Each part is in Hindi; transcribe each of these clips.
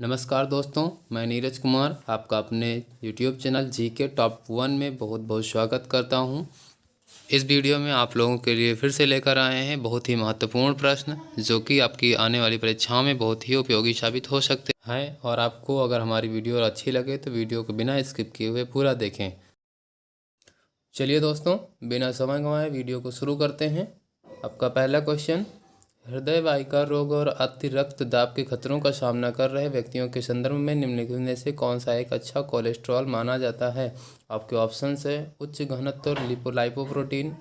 नमस्कार दोस्तों, मैं नीरज कुमार आपका अपने YouTube चैनल जीके टॉप 1 में बहुत बहुत स्वागत करता हूं। इस वीडियो में आप लोगों के लिए फिर से लेकर आए हैं बहुत ही महत्वपूर्ण प्रश्न जो कि आपकी आने वाली परीक्षाओं में बहुत ही उपयोगी साबित हो सकते हैं। और आपको अगर हमारी वीडियो अच्छी लगे तो वीडियो को बिना स्किप किए हुए पूरा देखें। चलिए दोस्तों, बिना समय गंवाए वीडियो को शुरू करते हैं। आपका पहला क्वेश्चन, हृदय वाहिका रोग और अति रक्तदाब के खतरों का सामना कर रहे व्यक्तियों के संदर्भ में निम्नलिखित में से कौन सा एक अच्छा कोलेस्ट्रॉल माना जाता है। आपके ऑप्शन है उच्च घनत्व लाइपोप्रोटीन,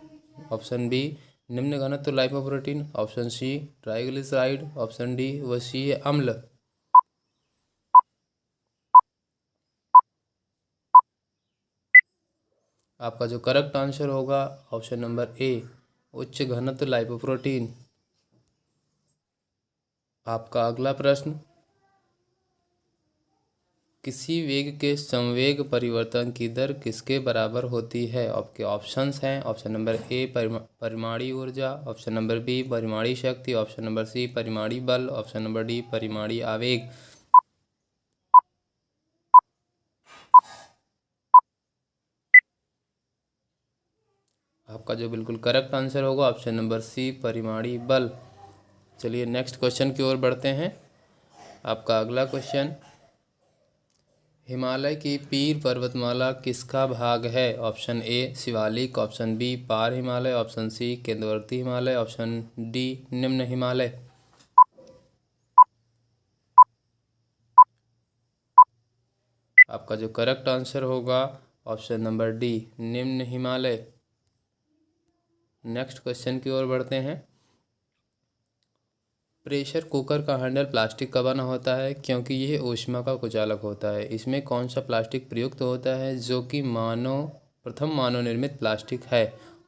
ऑप्शन बी निम्न घनत्व lipoprotein, option c triglyceride, option d वसीय अम्ल। आपका जो करेक्ट आंसर होगा ऑप्शन नंबर ए उच्च घनत्व लाइपोप्रोटीन। आपका अगला प्रश्न, किसी वेग के संवेग परिवर्तन की दर किसके बराबर होती है। आपके ऑप्शंस हैं ऑप्शन नंबर ए परिमाणीय ऊर्जा, ऑप्शन नंबर बी परिमाणीय शक्ति, ऑप्शन नंबर सी परिमाणीय बल, ऑप्शन नंबर डी परिमाणीय आवेग। आपका जो बिल्कुल करेक्ट आंसर होगा ऑप्शन नंबर सी परिमाणीय बल। चलिए नेक्स्ट क्वेश्चन की ओर बढ़ते हैं। आपका अगला क्वेश्चन, हिमालय की पीर पर्वतमाला किसका भाग है। Option a Shivalik, option b पार हिमालय, ऑप्शन सी केंद्रवर्ती हिमालय, ऑप्शन डी निम्न हिमालय। आपका जो करेक्ट आंसर होगा ऑप्शन नंबर डी निम्न हिमालय। नेक्स्ट क्वेश्चन की ओर बढ़ते हैं। प्रेशर कुकर का हैंडल प्लास्टिक का बना होता है क्योंकि यह ऊष्मा का कुचालक होता है। इसमें कौन सा प्लास्टिक प्रयुक्त होता है जो कि प्रथम मानव निर्मित प्लास्टिक है।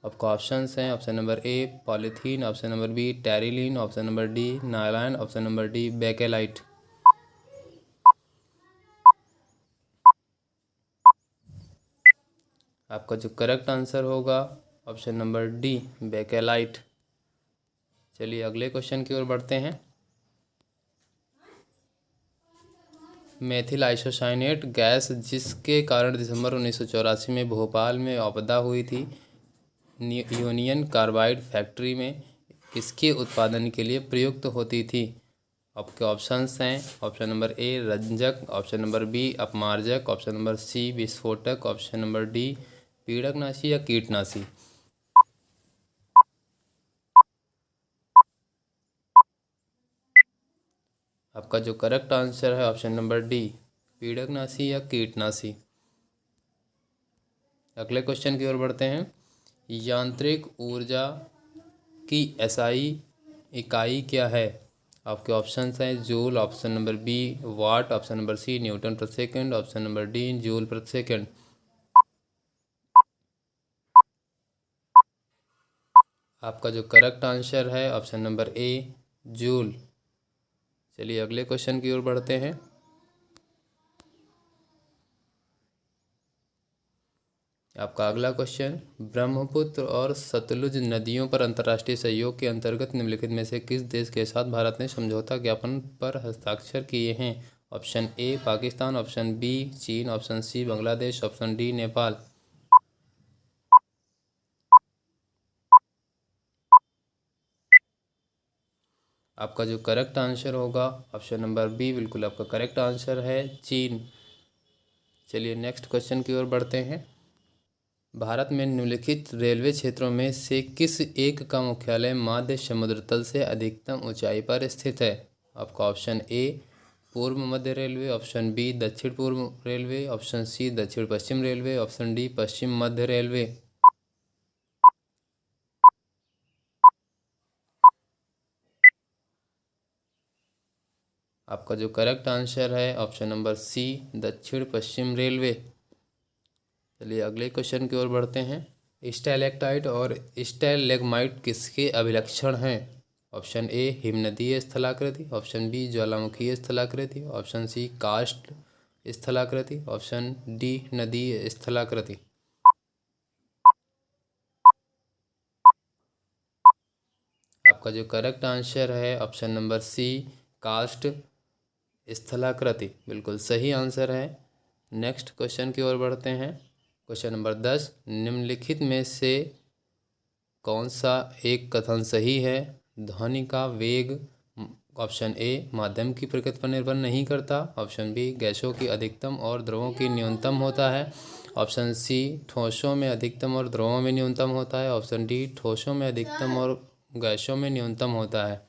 आपको ऑप्शंस हैं option number A polythene, option number B terylene, option number D nylon, option number D Bakelite. आपका जो करेक्ट आंसर होगा ऑप्शन नंबर डी बेकेलाइट। चलिए अगले क्वेश्चन की ओर बढ़ते हैं। मेथिल आइसोसाइनेट गैस जिसके कारण दिसंबर 1984 में भोपाल में आपदा हुई थी, यूनियन कार्बाइड फैक्ट्री में इसके उत्पादन के लिए प्रयुक्त होती थी। आपके ऑप्शंस हैं ऑप्शन नंबर ए रंजक, ऑप्शन नंबर बी अपमार्जक, ऑप्शन नंबर सी विस्फोटक, ऑप्शन नंबर डी पीड़कनाशी या कीटनाशी। आपका जो करेक्ट आंसर है ऑप्शन नंबर डी पीड़कनाशी या कीटनाशी। अगले क्वेश्चन की ओर बढ़ते हैं। यांत्रिक ऊर्जा की एसआई इकाई क्या है। आपके ऑप्शंस हैं जूल, ऑप्शन नंबर बी वाट, ऑप्शन नंबर सी न्यूटन प्रति second, option number D joule प्रति सेकंड। आपका जो करेक्ट आंसर है ऑप्शन नंबर ए जूल। चलिए अगले क्वेश्चन की ओर बढ़ते हैं। आपका अगला क्वेश्चन, ब्रह्मपुत्र और सतलुज नदियों पर अंतर्राष्ट्रीय सहयोग के अंतर्गत निम्नलिखित में से किस देश के साथ भारत ने समझौता ज्ञापन पर हस्ताक्षर किए हैं। Option a Pakistan, option b चीन, option c Bangladesh, option d Nepal. आपका जो करेक्ट आंसर होगा ऑप्शन नंबर बी बिल्कुल आपका करेक्ट आंसर है चीन। चलिए नेक्स्ट क्वेश्चन की ओर बढ़ते हैं। भारत में निम्नलिखित रेलवे क्षेत्रों में से किस एक का मुख्यालय माध्य समुद्र तल से अधिकतम ऊंचाई पर स्थित है। आपका ऑप्शन ए पूर्व मध्य रेलवे, ऑप्शन बी दक्षिण पूर्व रेलवे, ऑप्शन सी दक्षिण पश्चिम रेलवे, ऑप्शन डी पश्चिम मध्य रेलवे। आपका जो करेक्ट आंसर है ऑप्शन नंबर सी दक्षिण पश्चिम रेलवे। चलिए अगले क्वेश्चन की ओर बढ़ते हैं। स्टैलेक्टाइट और स्टैलेग्माइट किसके अभिलक्षण हैं। ऑप्शन ए हिमनदीय स्थलाकृति, ऑप्शन बी ज्वालामुखीय स्थलाकृति, ऑप्शन सी कास्ट स्थलाकृति, ऑप्शन डी नदीय स्थलाकृति। आपका जो करेक्ट आंसर है ऑप्शन नंबर सी कास्ट स्थलाकृति बिल्कुल सही आंसर है। नेक्स्ट क्वेश्चन की ओर बढ़ते हैं। क्वेश्चन नंबर 10, निम्नलिखित में से कौन सा एक कथन सही है? ध्वनि का वेग ऑप्शन ए माध्यम की प्रकृति पर निर्भर नहीं करता। ऑप्शन बी गैसों की अधिकतम और द्रवों की न्यूनतम होता है। ऑप्शन सी ठोसों में अधिकतम और द्रवों में न्यूनतम होता है। ऑप्शन डी ठोसों में अधिकतम और गैसों में न्यूनतम होता है।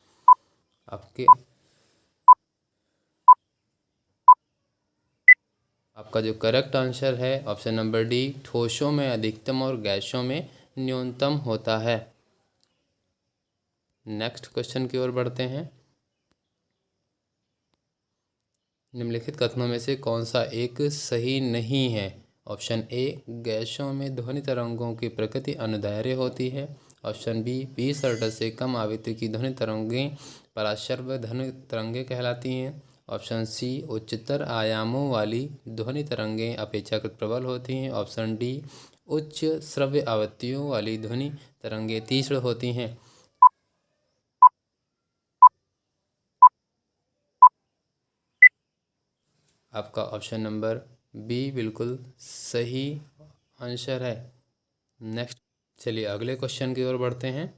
आपका जो करेक्ट आंसर है ऑप्शन नंबर डी, ठोसों में अधिकतम और गैसों में न्यूनतम होता है। नेक्स्ट क्वेश्चन की ओर बढ़ते हैं। निम्नलिखित कथनों में से कौन सा एक सही नहीं है? ऑप्शन ए गैसों में ध्वनि तरंगों की प्रकृति अनुदैर्घ्य होती है। ऑप्शन बी 20 हर्ट्ज से कम आवृत्ति की ध्वनि तरंगें पराश्रव्य ध्वनि तरंगें कहलाती हैं। ऑप्शन सी उच्चतर आयामों वाली ध्वनि तरंगें अपेक्षाकृत प्रबल होती हैं। ऑप्शन डी उच्च श्रव्य आवृत्तियों वाली ध्वनि तरंगें तीक्ष्ण होती हैं। आपका ऑप्शन नंबर बी बिल्कुल सही आंसर है। नेक्स्ट चलिए अगले क्वेश्चन की ओर बढ़ते हैं।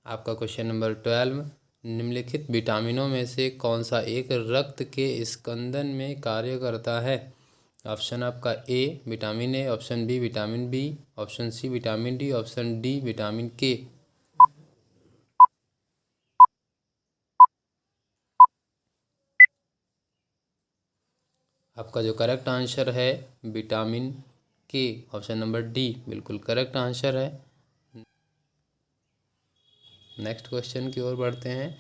आपका क्वेश्चन नंबर 12, निम्नलिखित विटामिनों में से कौन सा एक रक्त के स्कंदन में कार्य करता है? ऑप्शन आपका A vitamin A, option B vitamin B, option C vitamin D, option D vitamin K. आपका जो करेक्ट आंसर है vitamin K, option number D बिल्कुल करेक्ट आंसर है। नेक्स्ट क्वेश्चन की ओर बढ़ते हैं।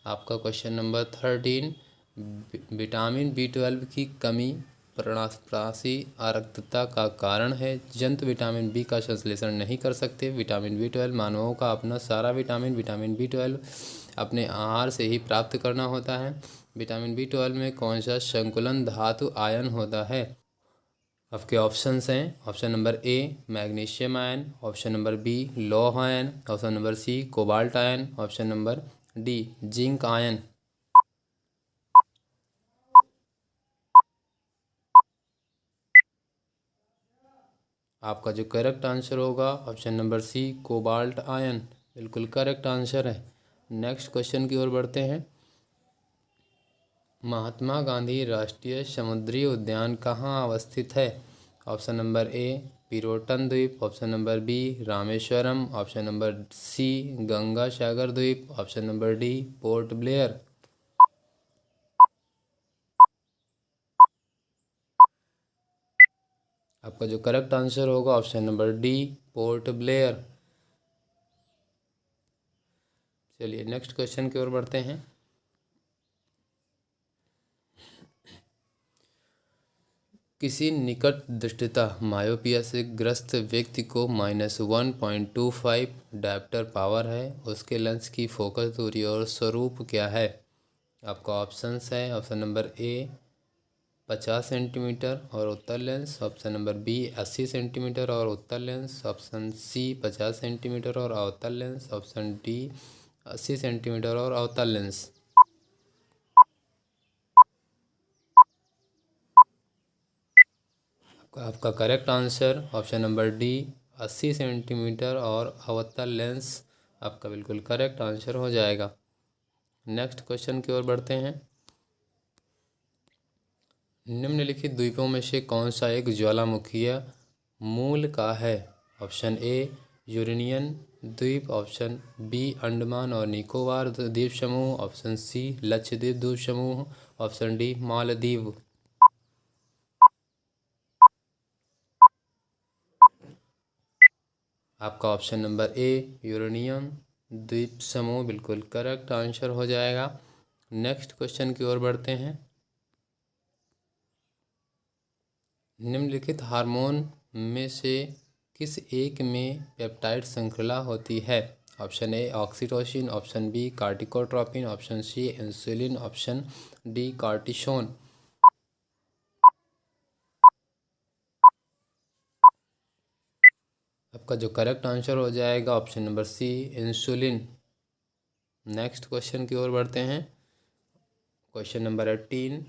आपका क्वेश्चन नंबर 13, विटामिन B12 की कमी प्रणाशी आरक्तता का कारण है। जंतु विटामिन बी का संश्लेषण नहीं कर सकते। विटामिन B12 मानवों का अपना सारा विटामिन B12 अपने आहार से ही प्राप्त करना होता है। विटामिन B12 में कौन सा संकुलन धातु आयन होता है? आपके ऑप्शंस हैं option number a magnesium ion, option number b लौह ion, option number c cobalt ion, option number d zinc ion. आपका जो करेक्ट आंसर होगा option number c cobalt ion बिल्कुल करेक्ट आंसर है। नेक्स्ट क्वेश्चन की ओर बढ़ते हैं। महात्मा गांधी राष्ट्रीय समुद्री उद्यान कहाँ अवस्थित है? ऑप्शन नंबर ए पिरोटन द्वीप, option number b Rameswaram, option number c Ganga Sagar द्वीप, option number d Port Blair. आपका जो करेक्ट आंसर होगा option number d Port Blair. चलिए नेक्स्ट क्वेश्चन की ओर बढ़ते हैं। किसी निकट दृष्टिता मायोपिया से ग्रस्त व्यक्ति को -1.25 डायप्टर पावर है। उसके लेंस की फोकस दूरी और स्वरूप क्या है? आपका ऑप्शंस है ऑप्शन नंबर ए 50 सेंटीमीटर और उत्तर lens, option number b 80 centimetre और उत्तर लेंस, ऑप्शन सी 50 सेंटीमीटर और अवतल लेंस, ऑप्शन डी 80 सेंटीमीटर और अवतल लेंस। आपका correct answer option number D 80 centimetre और अवतल लेंस आपका बिल्कुल करेक्ट आंसर हो जाएगा। नेक्स्ट क्वेश्चन की ओर बढ़ते हैं। निम्नलिखित द्वीपों में से कौन सा एक ज्वालामुखीय मूल का है? ऑप्शन ए यूरेनियन द्वीप, ऑप्शन बी अंडमान और निकोबार द्वीप समूह, ऑप्शन सी लक्षद्वीप द्वीप समूह, ऑप्शन डी मालदीव। आपका ऑप्शन नंबर ए यूरेनियम द्वीप समूह बिल्कुल करेक्ट आंसर हो जाएगा। नेक्स्ट क्वेश्चन की ओर बढ़ते हैं। निम्नलिखित हार्मोन में से किस एक में पेप्टाइड श्रृंखला होती है? Option a oxytocin, option b corticotropin, option c insulin, option d cortisone. आपका जो करेक्ट आंसर हो जाएगा option number c insulin. Next question की ओर बढ़ते हैं। क्वेश्चन नंबर 18,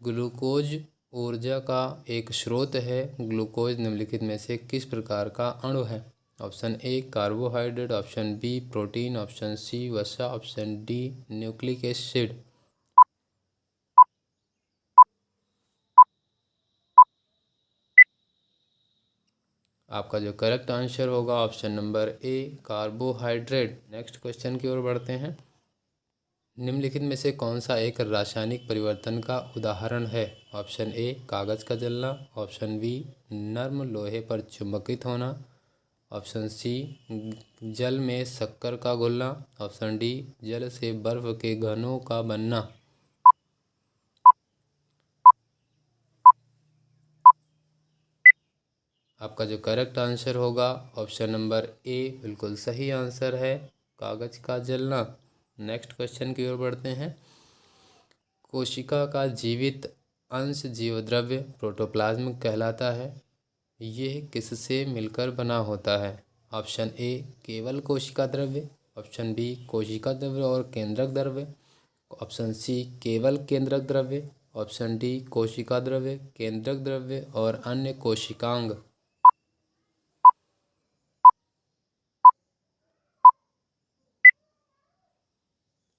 ग्लूकोज ऊर्जा का एक स्रोत है। ग्लूकोज निम्नलिखित में से किस प्रकार का अणु है? Option A carbohydrate, option B protein, option C वसा, ऑप्शन डी न्यूक्लिक एसिड। आपका जो करेक्ट आंसर होगा option number A carbohydrate. Next question की ओर बढ़ते हैं। निम्नलिखित में से कौन सा एक रासायनिक परिवर्तन का उदाहरण है? ऑप्शन ए कागज़ का जलना, ऑप्शन बी नर्म लोहे पर चुंबकित होना, ऑप्शन सी जल में शक्कर का घुलना, ऑप्शन डी जल से बर्फ के घनों का बनना। आपका जो करेक्ट आंसर होगा ऑप्शन नंबर ए बिल्कुल सही आंसर है, कागज़ का जलना। नेक्स्ट क्वेश्चन की ओर बढ़ते हैं। कोशिका का जीवित अंश जीवद्रव्य प्रोटोप्लाज्म कहलाता है। यह किससे मिलकर बना होता है? ऑप्शन ए केवल कोशिका द्रव्य, ऑप्शन बी कोशिका द्रव्य और केंद्रक द्रव्य, ऑप्शन सी केवल केंद्रक द्रव्य, ऑप्शन डी कोशिका द्रव्य, केंद्रक द्रव्य और अन्य कोशिकांग।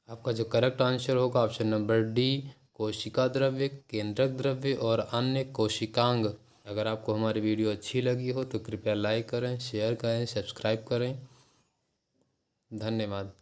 आपका जो करेक्ट आंसर होगा ऑप्शन नंबर डी कोशिका द्रव्य, केंद्रक द्रव्य और अन्य कोशिकांग। अगर आपको हमारी वीडियो अच्छी लगी हो तो कृपया लाइक करें, शेयर करें, सब्सक्राइब करें। धन्यवाद।